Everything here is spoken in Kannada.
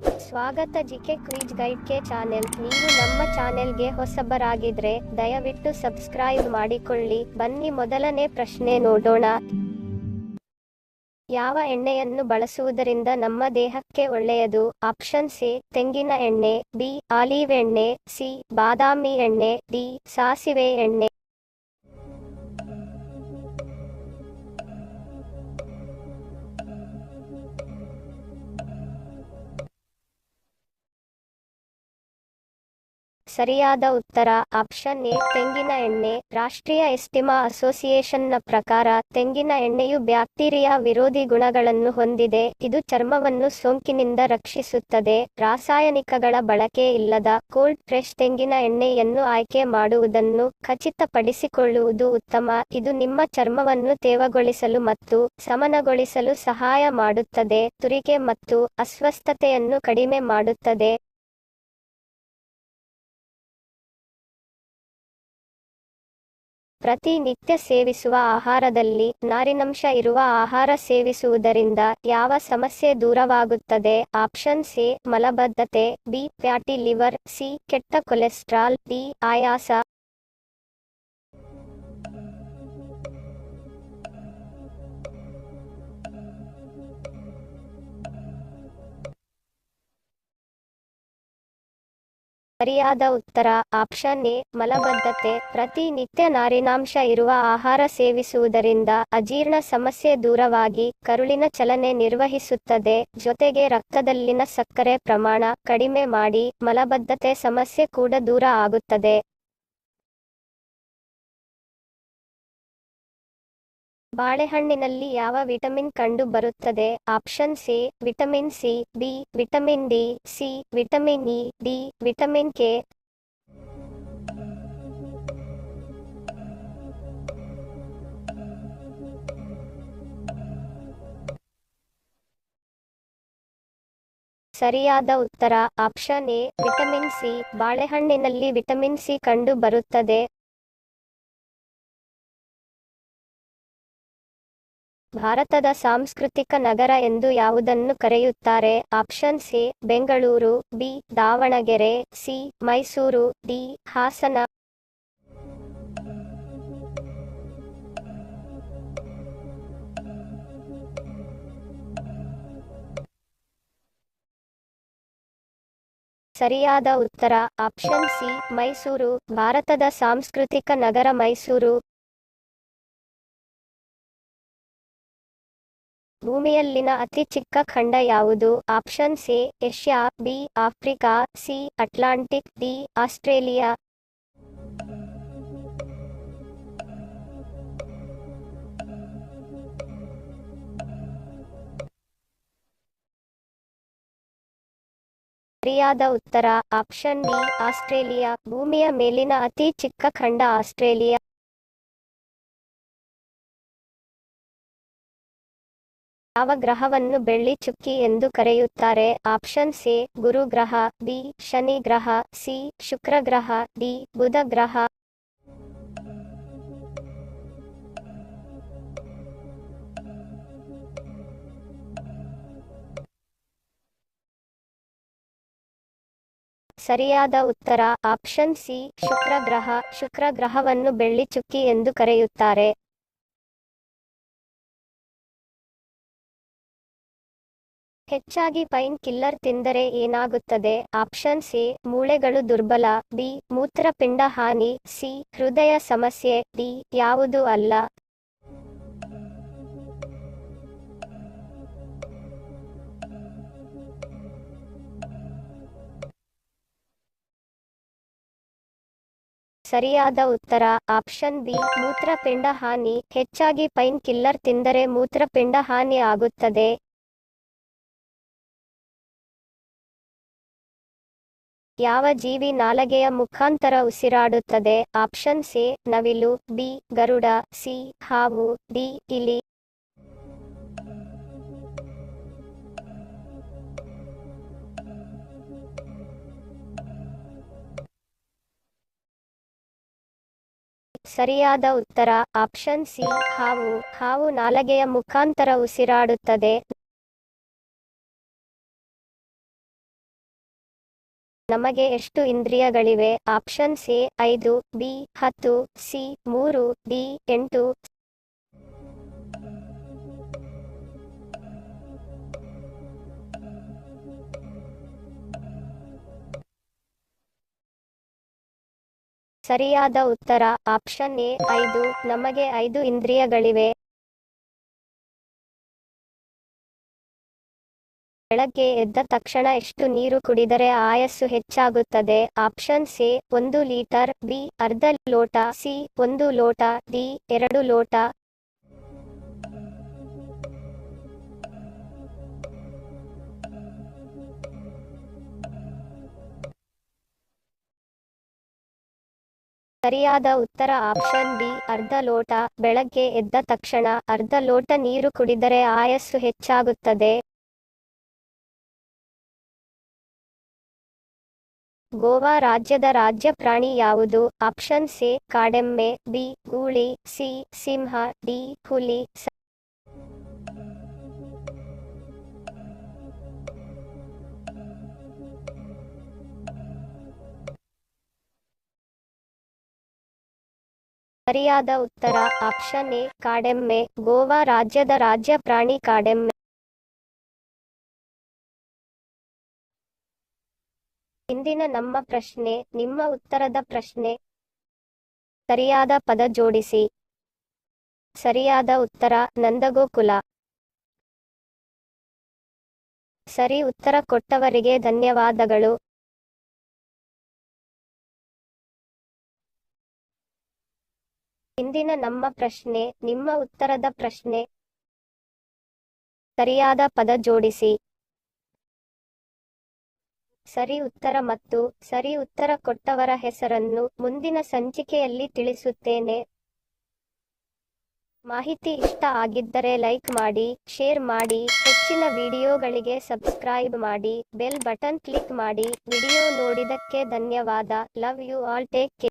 ಸ್ವಾಗತ ಜಿಕೆ ಕ್ವಿಜ್ ಗೈಡ್ ಕೆ ಚಾನೆಲ್. ನೀವು ನಮ್ಮ ಚಾನೆಲ್ಗೆ ಹೊಸಬರಾಗಿದ್ರೆ ದಯವಿಟ್ಟು ಸಬ್ಸ್ಕ್ರೈಬ್ ಮಾಡಿಕೊಳ್ಳಿ. ಬನ್ನಿ ಮೊದಲನೇ ಪ್ರಶ್ನೆ ನೋಡೋಣ. ಯಾವ ಎಣ್ಣೆಯನ್ನು ಬಳಸುವುದರಿಂದ ನಮ್ಮ ದೇಹಕ್ಕೆ ಒಳ್ಳೆಯದು? ಆಪ್ಷನ್ ಸಿ ತೆಂಗಿನ ಎಣ್ಣೆ, ಬಿ ಆಲಿವ್ ಎಣ್ಣೆ, ಸಿ ಬಾದಾಮಿ ಎಣ್ಣೆ, ಡಿ ಸಾಸಿವೆ ಎಣ್ಣೆ. ಸರಿಯಾದ ಉತ್ತರ ಆಪ್ಷನ್ ಎ ತೆಂಗಿನ ಎಣ್ಣೆ. ರಾಷ್ಟ್ರೀಯ ಎಸ್ಟಿಮಾ ಅಸೋಸಿಯೇಷನ್ನ ಪ್ರಕಾರ ತೆಂಗಿನ ಎಣ್ಣೆಯು ಬ್ಯಾಕ್ಟೀರಿಯಾ ವಿರೋಧಿ ಗುಣಗಳನ್ನು ಹೊಂದಿದೆ. ಇದು ಚರ್ಮವನ್ನು ಸೋಂಕಿನಿಂದ ರಕ್ಷಿಸುತ್ತದೆ. ರಾಸಾಯನಿಕಗಳ ಬಳಕೆ ಇಲ್ಲದ ಕೋಲ್ಡ್ ಪ್ರೆಸ್ ತೆಂಗಿನ ಎಣ್ಣೆಯನ್ನು ಆಯ್ಕೆ ಮಾಡುವುದನ್ನು ಖಚಿತಪಡಿಸಿಕೊಳ್ಳುವುದು ಉತ್ತಮ. ಇದು ನಿಮ್ಮ ಚರ್ಮವನ್ನು ತೇವಗೊಳಿಸಲು ಮತ್ತು ಸಮನಗೊಳಿಸಲು ಸಹಾಯ ಮಾಡುತ್ತದೆ. ತುರಿಕೆ ಮತ್ತು ಅಸ್ವಸ್ಥತೆಯನ್ನು ಕಡಿಮೆ ಮಾಡುತ್ತದೆ. ಪ್ರತಿನಿತ್ಯ ಸೇವಿಸುವ ಆಹಾರದಲ್ಲಿ ನಾರಿನಂಶ ಇರುವ ಆಹಾರ ಸೇವಿಸುವುದರಿಂದ ಯಾವ ಸಮಸ್ಯೆ ದೂರವಾಗುತ್ತದೆ? ಆಪ್ಷನ್ ಸಿ ಮಲಬದ್ಧತೆ, ಬಿ ಫ್ಯಾಟಿ ಲಿವರ್, ಸಿ ಕೆಟ್ಟ ಕೊಲೆಸ್ಟ್ರಾಲ್, ಡಿ ಆಯಾಸ. ಸರಿಯಾದ ಉತ್ತರ ಆಪ್ಷನ್ ಎ ಮಲಬದ್ಧತೆ. ಪ್ರತಿನಿತ್ಯ ನಾರಿನಾಂಶ ಇರುವ ಆಹಾರ ಸೇವಿಸುವುದರಿಂದ ಅಜೀರ್ಣ ಸಮಸ್ಯೆ ದೂರವಾಗಿ ಕರುಳಿನ ಚಲನೆ ನಿರ್ವಹಿಸುತ್ತದೆ. ಜೊತೆಗೆ ರಕ್ತದಲ್ಲಿನ ಸಕ್ಕರೆ ಪ್ರಮಾಣ ಕಡಿಮೆ ಮಾಡಿ ಮಲಬದ್ಧತೆ ಸಮಸ್ಯೆ ಕೂಡ ದೂರ ಆಗುತ್ತದೆ. ಬಾಳೆಹಣ್ಣಿನಲ್ಲಿ ಯಾವ ವಿಟಮಿನ್ ಕಂಡು ಬರುತ್ತದೆ? Option C vitamin C, B vitamin D, C vitamin E, D vitamin K. ಸರಿಯಾದ ಉತ್ತರ ಆಪ್ಷನ್ ಎ ವಿಟಮಿನ್ ಸಿ. ಬಾಳೆಹಣ್ಣಿನಲ್ಲಿ ವಿಟಮಿನ್ ಸಿ ಕಂಡು ಬರುತ್ತದೆ. ಭಾರತದ ಸಾಂಸ್ಕೃತಿಕ ನಗರ ಎಂದು ಯಾವುದನ್ನು ಕರೆಯುತ್ತಾರೆ? Option C Bengaluru, B Davanagere, C Mysuru, D Hassan. ಸರಿಯಾದ ಉತ್ತರ ಆಪ್ಷನ್ ಸಿ ಮೈಸೂರು. ಭಾರತದ ಸಾಂಸ್ಕೃತಿಕ ನಗರ ಮೈಸೂರು. ಭೂಮಿಯಲ್ಲಿನ ಅತಿ ಚಿಕ್ಕ ಖಂಡ ಯಾವುದು? Option C Asia, B Africa, C Atlantic, D Australia. ಸರಿಯಾದ ಉತ್ತರ ಆಪ್ಷನ್ ಡಿ ಆಸ್ಟ್ರೇಲಿಯಾ. ಭೂಮಿಯ ಮೇಲಿನ ಅತಿ ಚಿಕ್ಕ ಖಂಡ ಆಸ್ಟ್ರೇಲಿಯಾ. ಯಾವ ಗ್ರಹವನ್ನು ಬೆಳ್ಳಿ ಚುಕ್ಕಿ ಎಂದು ಕರೆಯುತ್ತಾರೆ? ಆಪ್ಷನ್ ಸಿ ಗುರು ಗ್ರಹ, ಬಿ ಶನಿ ಗ್ರಹ, ಸಿ ಶುಕ್ರ ಗ್ರಹ, ಡಿ ಬುಧ ಗ್ರಹ. ಸರಿಯಾದ ಉತ್ತರ ಆಪ್ಷನ್ ಸಿ ಶುಕ್ರ ಗ್ರಹ. ಶುಕ್ರ ಗ್ರಹವನ್ನು ಬೆಳ್ಳಿ ಚುಕ್ಕಿ ಎಂದು ಕರೆಯುತ್ತಾರೆ. ಹೆಚ್ಚಾಗಿ ಪೈನ್ ಕಿಲ್ಲರ್ ತಿಂದರೆ ಏನಾಗುತ್ತದೆ? ಆಪ್ಷನ್ ಸಿ ಮೂಳೆಗಳು ದುರ್ಬಲ, ಬಿ ಮೂತ್ರಪಿಂಡ ಹಾನಿ, ಸಿ ಹೃದಯ ಸಮಸ್ಯೆ, ಡಿ ಯಾವುದೂ ಅಲ್ಲ. ಸರಿಯಾದ ಉತ್ತರ ಆಪ್ಷನ್ ಬಿ ಮೂತ್ರಪಿಂಡ ಹಾನಿ. ಹೆಚ್ಚಾಗಿ ಪೈನ್ ಕಿಲ್ಲರ್ ತಿಂದರೆ ಮೂತ್ರಪಿಂಡ ಹಾನಿ ಆಗುತ್ತದೆ. ಯಾವ ಜೀವಿ ನಾಲಗೆಯ ಮುಖಾಂತರ ಉಸಿರಾಡುತ್ತದೆ? ಆಪ್ಷನ್ ಸಿ ನವಿಲು, ಬಿ ಗರುಡ, ಸಿ ಹಾವು, ಡಿ ಇಲಿ. ಸರಿಯಾದ ಉತ್ತರ ಆಪ್ಷನ್ ಸಿ ಹಾವು. ಹಾವು ನಾಲಗೆಯ ಮುಖಾಂತರ ಉಸಿರಾಡುತ್ತದೆ. ನಮಗೆ ಎಷ್ಟು ಇಂದ್ರಿಯಗಳಿವೆ? Options A 5, B 10, C 3, D 8. ಸರಿಯಾದ ಉತ್ತರ ಆಪ್ಷನ್ ಎ 5. ನಮಗೆ 5 ಇಂದ್ರಿಯಗಳಿವೆ. ಬೆಳಗ್ಗೆ ಎದ್ದ ತಕ್ಷಣ ಎಷ್ಟು ನೀರು ಕುಡಿದರೆ ಆಯಸ್ಸು ಹೆಚ್ಚಾಗುತ್ತದೆ? ಆಪ್ಷನ್ಸ್ ಎ 1 ಲೀಟರ್, ಬಿ ಅರ್ಧ ಲೋಟ, ಸಿ 1 ಲೋಟ, ಡಿ 2 ಲೋಟ. ಸರಿಯಾದ ಉತ್ತರ ಆಪ್ಷನ್ ಬಿ ಅರ್ಧ ಲೋಟ. ಬೆಳಗ್ಗೆ ಎದ್ದ ತಕ್ಷಣ ಅರ್ಧ ಲೋಟ ನೀರು ಕುಡಿದರೆ ಆಯಸ್ಸು ಹೆಚ್ಚಾಗುತ್ತದೆ. ಗೋವಾ ರಾಜ್ಯದ ರಾಜ್ಯ ಪ್ರಾಣಿ ಯಾವುದು? ಆಪ್ಷನ್ಸ್ ಎ ಕಾಡೆಮ್ಮೆ, ಬಿ ಗೂಳಿ, ಸಿ ಸಿಂಹ, ಡಿ ಹುಲಿ. ಸರಿಯಾದ ಉತ್ತರ ಆಪ್ಷನ್ ಎ ಕಾಡೆಮ್ಮೆ. ಗೋವಾ ರಾಜ್ಯದ ರಾಜ್ಯ ಪ್ರಾಣಿ ಕಾಡೆಮ್ಮೆ. ಇಂದಿನ ನಮ್ಮ ಪ್ರಶ್ನೆ, ನಿಮ್ಮ ಉತ್ತರದ ಪ್ರಶ್ನೆ. ಸರಿಯಾದ ಪದ ಜೋಡಿಸಿ. ಸರಿಯಾದ ಉತ್ತರ ನಂದಗೋಕುಲ. ಸರಿ ಉತ್ತರ ಕೊಟ್ಟವರಿಗೆ ಧನ್ಯವಾದಗಳು. ಇಂದಿನ ನಮ್ಮ ಪ್ರಶ್ನೆ, ನಿಮ್ಮ ಉತ್ತರದ ಪ್ರಶ್ನೆ. ಸರಿಯಾದ ಪದ ಜೋಡಿಸಿ. ಸರಿ ಉತ್ತರ ಮತ್ತು ಸರಿ ಉತ್ತರ ಕೊಟ್ಟವರ ಹೆಸರನ್ನು ಮುಂದಿನ ಸಂಚಿಕೆಯಲ್ಲಿ ತಿಳಿಸುತ್ತೇನೆ. ಮಾಹಿತಿ ಇಷ್ಟ ಆಗಿದ್ದರೆ ಲೈಕ್ ಮಾಡಿ, ಶೇರ್ ಮಾಡಿ, ಹೆಚ್ಚಿನ ವಿಡಿಯೋಗಳಿಗೆ ಸಬ್ಸ್ಕ್ರೈಬ್ ಮಾಡಿ, ಬೆಲ್ ಬಟನ್ ಕ್ಲಿಕ್ ಮಾಡಿ. ವಿಡಿಯೋ ನೋಡಿದಕ್ಕೆ ಧನ್ಯವಾದ. Love you all. Take care.